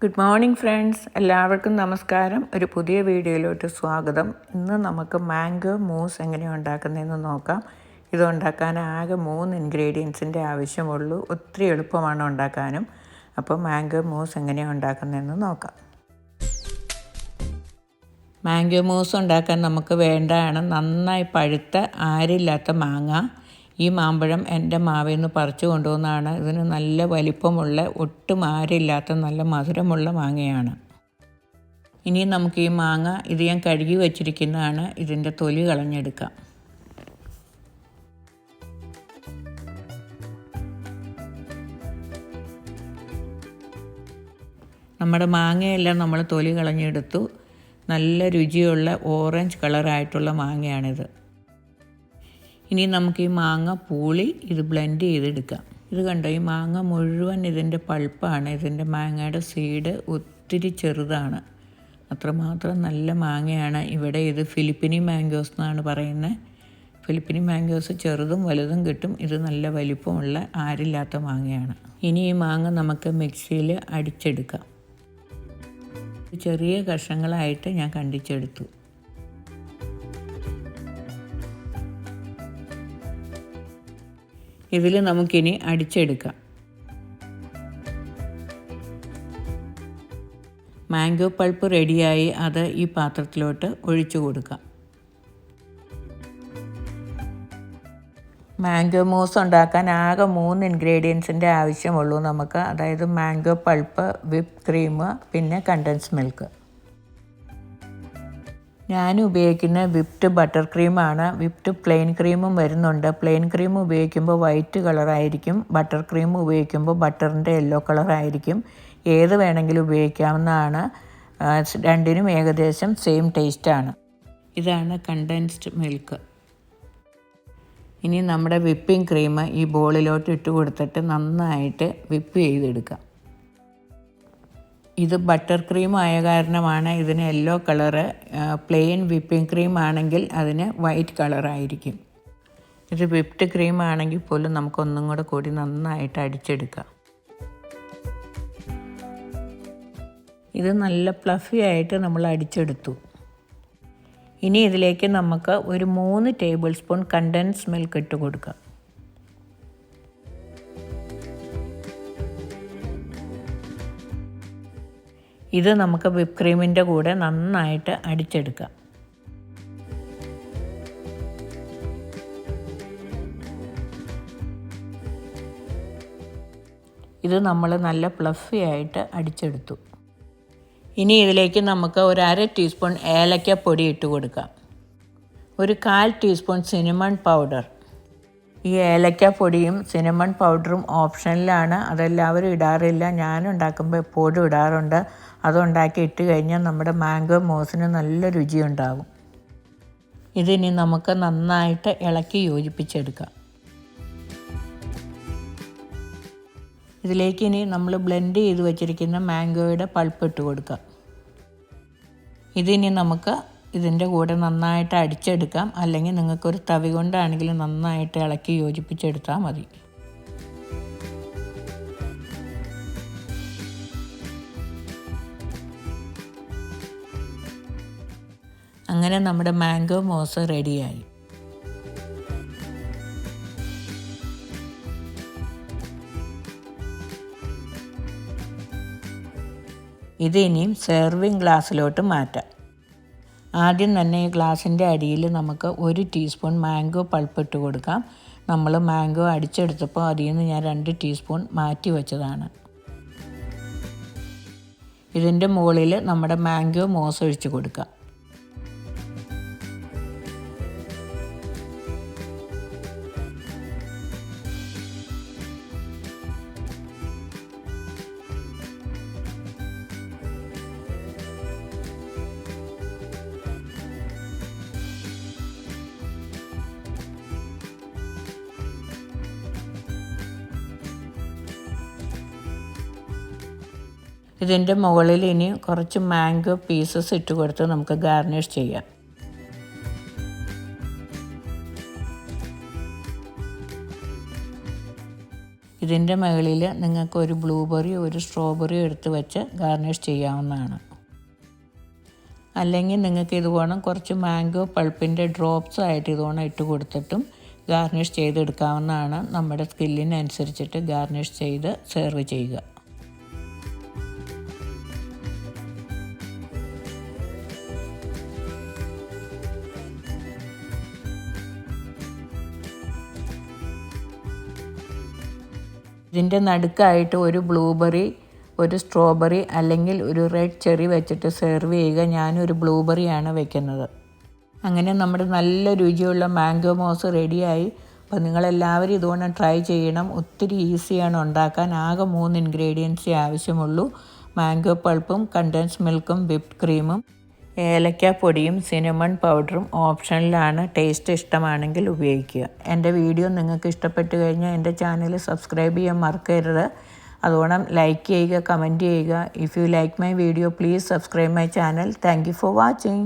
Good morning friends, എല്ലാവർക്കും നമസ്കാരം. ഒരു പുതിയ വീഡിയോയിലോട്ട് സ്വാഗതം. ഇന്ന് നമുക്ക് മാംഗോ മൂസ് എങ്ങനെയാണ് ഉണ്ടാക്കുന്നതെന്ന് നോക്കാം. ഇത് ഉണ്ടാക്കാൻ ആകെ 3 ഇൻഗ്രീഡിയൻസിൻ്റെ ആവശ്യമുള്ളൂ. ഒത്തിരി എളുപ്പമാണ് ഉണ്ടാക്കാനും. അപ്പോൾ മാംഗോ മൂസ് എങ്ങനെയാണ് ഉണ്ടാക്കുന്നതെന്ന് നോക്കാം. മാംഗോ മൂസ് ഉണ്ടാക്കാൻ നമുക്ക് വേണ്ടതാണ് നന്നായി പഴുത്ത ആരില്ലാത്ത മാങ്ങ. ഈ മാമ്പഴം എൻ്റെ മാവിൽ നിന്ന് പറിച്ചു കൊണ്ടുവന്നതാണ്. ഇതിന് നല്ല വലിപ്പമുള്ള, ഒട്ടും ആരില്ലാത്ത നല്ല മധുരമുള്ള മാങ്ങയാണ്. ഇനി നമുക്ക് ഈ മാങ്ങ ഞാൻ കഴുകി വച്ചിരിക്കുന്നതാണ്. ഇതിൻ്റെ തൊലി കളഞ്ഞെടുക്കാം. നമ്മുടെ മാങ്ങയെല്ലാം നമ്മൾ തൊലി കളഞ്ഞെടുത്തു. നല്ല രുചിയുള്ള ഓറഞ്ച് കളറായിട്ടുള്ള മാങ്ങയാണിത്. ഇനി നമുക്ക് ഈ മാങ്ങ പൂളി ബ്ലെൻഡ് ചെയ്തെടുക്കാം. ഇത് കണ്ടോ, ഈ മാങ്ങ മുഴുവൻ ഇതിൻ്റെ പൾപ്പാണ്. ഇതിൻ്റെ മാങ്ങയുടെ സീഡ് ഒത്തിരി ചെറുതാണ്. അത്രമാത്രം നല്ല മാങ്ങയാണ്. ഇവിടെ ഇത് ഫിലിപ്പിനി മാംഗോസ് എന്നാണ് പറയുന്നത്. ഫിലിപ്പിനി മാംഗോസ് ചെറുതും വലുതും കിട്ടും. ഇത് നല്ല വലിപ്പമുള്ള ആരില്ലാത്ത മാങ്ങയാണ്. ഇനി ഈ മാങ്ങ നമുക്ക് മിക്സിയിൽ അടിച്ചെടുക്കാം. ചെറിയ കഷ്ണങ്ങളായിട്ട് ഞാൻ കണ്ടിച്ചെടുത്തു. ഇതിൽ നമുക്കിനി അടിച്ചെടുക്കാം. മാംഗോ പൾപ്പ് റെഡിയായി. അത് ഈ പാത്രത്തിലോട്ട് ഒഴിച്ചു കൊടുക്കാം. മാംഗോ മൂസ് ഉണ്ടാക്കാൻ ആകെ 3 ഇൻഗ്രീഡിയൻസിൻ്റെ ആവശ്യമുള്ളൂ നമുക്ക്. അതായത് മാംഗോ പൾപ്പ്, വിപ്പ് ക്രീം, പിന്നെ കണ്ടൻസ് മിൽക്ക്. ഞാൻ ഉപയോഗിക്കുന്ന വിപ്ഡ് ബട്ടർ ക്രീമാണ്. വിപ്ഡ് പ്ലെയിൻ ക്രീമും വരുന്നുണ്ട്. പ്ലെയിൻ ക്രീം ഉപയോഗിക്കുമ്പോൾ വൈറ്റ് കളറായിരിക്കും. ബട്ടർ ക്രീം ഉപയോഗിക്കുമ്പോൾ ബട്ടറിൻ്റെ യെല്ലോ കളറായിരിക്കും. ഏത് വേണമെങ്കിലും ഉപയോഗിക്കാവുന്നതാണ്. രണ്ടിനും ഏകദേശം സെയിം ടേസ്റ്റാണ്. ഇതാണ് കണ്ടൻസ്ഡ് മിൽക്ക്. ഇനി നമ്മുടെ വിപ്പിംഗ് ക്രീം ഈ ബോളിലോട്ട് ഇട്ട് കൊടുത്തിട്ട് നന്നായിട്ട് വിപ്പ് ചെയ്തെടുക്കാം. ഇത് ബട്ടർ ക്രീം ആയ കാരണമാണ് ഇതിന് yellow colour. Plain whipping cream ആണെങ്കിൽ അതിന് വൈറ്റ് കളറായിരിക്കും. ഇത് വിപ്ഡ് ക്രീം ആണെങ്കിൽ പോലും നമുക്കൊന്നും കൂടി നന്നായിട്ട് അടിച്ചെടുക്കാം. ഇത് നല്ല ഫ്ലഫി ആയിട്ട് നമ്മൾ അടിച്ചെടുത്തു. ഇനി ഇതിലേക്ക് നമുക്ക് ഒരു 3 ടേബിൾ സ്പൂൺ കണ്ടൻസ് മിൽക്ക് ഇട്ട് കൊടുക്കാം. ഇത് നമുക്ക് വിപ്പ് ക്രീമിൻ്റെ കൂടെ നന്നായിട്ട് അടിച്ചെടുക്കാം. ഇത് നമ്മൾ നല്ല ഫ്ലഫി ആയിട്ട് അടിച്ചെടുത്തു. ഇനി ഇതിലേക്ക് നമുക്ക് ഒരു 1/2 ടീസ്പൂൺ ഏലക്കപ്പൊടി ഇട്ട് കൊടുക്കാം. ഒരു 1/4 ടീസ്പൂൺ സിനമൺ പൗഡർ. ഈ ഏലക്കപ്പൊടിയും സിനമൺ പൗഡറും ഓപ്ഷനിലാണ്. അതെല്ലാവരും ഇടാറില്ല. ഞാനുണ്ടാക്കുമ്പോൾ എപ്പോഴും ഇടാറുണ്ട്. അതുണ്ടാക്കി ഇട്ട് കഴിഞ്ഞാൽ നമ്മുടെ മാംഗോ മൂസിന് നല്ല രുചിയുണ്ടാകും. ഇതിനി നമുക്ക് നന്നായിട്ട് ഇളക്കി യോജിപ്പിച്ചെടുക്കാം. ഇതിലേക്ക് ഇനി നമ്മൾ ബ്ലെൻഡ് ചെയ്ത് വെച്ചിരിക്കുന്ന മാംഗോയുടെ പൾപ്പ് ഇട്ട് കൊടുക്കാം. ഇതിനി നമുക്ക് ഇതിൻ്റെ കൂടെ നന്നായിട്ട് അടിച്ചെടുക്കാം. അല്ലെങ്കിൽ നിങ്ങൾക്കൊരു തവി കൊണ്ടാണെങ്കിലും നന്നായിട്ട് ഇളക്കി യോജിപ്പിച്ചെടുത്താൽ മതി. അങ്ങനെ നമ്മുടെ മാംഗോ മൂസ് റെഡിയായി. ഇത് ഇനിയും സെർവിങ് ഗ്ലാസ്സിലോട്ട് മാറ്റാം. ആദ്യം തന്നെ ഈ ഗ്ലാസിൻ്റെ അടിയിൽ നമുക്ക് 1 ടീസ്പൂൺ മാംഗോ പൾപ്പ് ഇട്ട് കൊടുക്കാം. നമ്മൾ മാംഗോ അടിച്ചെടുത്തപ്പോൾ അതിൽ നിന്ന് ഞാൻ 2 ടീസ്പൂൺ മാറ്റി വെച്ചതാണ്. ഇതിൻ്റെ മുകളിൽ നമ്മുടെ മാംഗോ മൂസ് ഒഴിച്ച് കൊടുക്കാം. ഇതിൻ്റെ മുകളിൽ ഇനി കുറച്ച് മാംഗോ പീസസ് ഇട്ട് കൊടുത്ത് നമുക്ക് ഗാർണിഷ് ചെയ്യാം. ഇതിൻ്റെ മുകളിൽ നിങ്ങൾക്ക് ഒരു ബ്ലൂബെറിയോ ഒരു സ്ട്രോബെറിയോ എടുത്ത് വെച്ച് ഗാർണിഷ് ചെയ്യാവുന്നതാണ്. അല്ലെങ്കിൽ നിങ്ങൾക്ക് ഇതുപോലെ കുറച്ച് മാംഗോ പൾപ്പിൻ്റെ ഡ്രോപ്സ് ആയിട്ട് ഇതുപോലെ ഇട്ട് കൊടുത്തിട്ടും ഗാർണിഷ് ചെയ്തെടുക്കാവുന്നതാണ്. നമ്മുടെ സ്കില്ലിനനുസരിച്ചിട്ട് ഗാർണിഷ് ചെയ്ത് സെർവ് ചെയ്യുക. ഇതിൻ്റെ നടുക്കായിട്ട് ഒരു ബ്ലൂബെറി, ഒരു സ്ട്രോബെറി അല്ലെങ്കിൽ ഒരു റെഡ് ചെറി വെച്ചിട്ട് സെർവ് ചെയ്യുക. ഞാനൊരു ബ്ലൂബെറിയാണ് വെക്കുന്നത്. അങ്ങനെ നമ്മുടെ നല്ല രുചിയുള്ള മാംഗോ മോസ് റെഡിയായി. അപ്പോൾ നിങ്ങളെല്ലാവരും ഇതുകൊണ്ട് ട്രൈ ചെയ്യണം. ഒത്തിരി ഈസിയാണ് ഉണ്ടാക്കാൻ. ആകെ 3 ഇൻഗ്രീഡിയൻസേ ആവശ്യമുള്ളൂ. മാംഗോ പൾപ്പും കണ്ടൻസ് മിൽക്കും വിപ്ഡ് ക്രീമും ഏലക്കാപ്പൊടിയും സിനമൺ പൗഡറും ഓപ്ഷനിലാണ്. ടേസ്റ്റ് ഇഷ്ടമാണെങ്കിൽ ഉപയോഗിക്കുക. എൻ്റെ വീഡിയോ നിങ്ങൾക്ക് ഇഷ്ടപ്പെട്ട് കഴിഞ്ഞാൽ എൻ്റെ ചാനൽ സബ്സ്ക്രൈബ് ചെയ്യാൻ മറക്കരുത്. അതുകൊണ്ട് ലൈക്ക് ചെയ്യുക, കമൻറ്റ് ചെയ്യുക. If you like my video please subscribe my channel. Thank you for watching.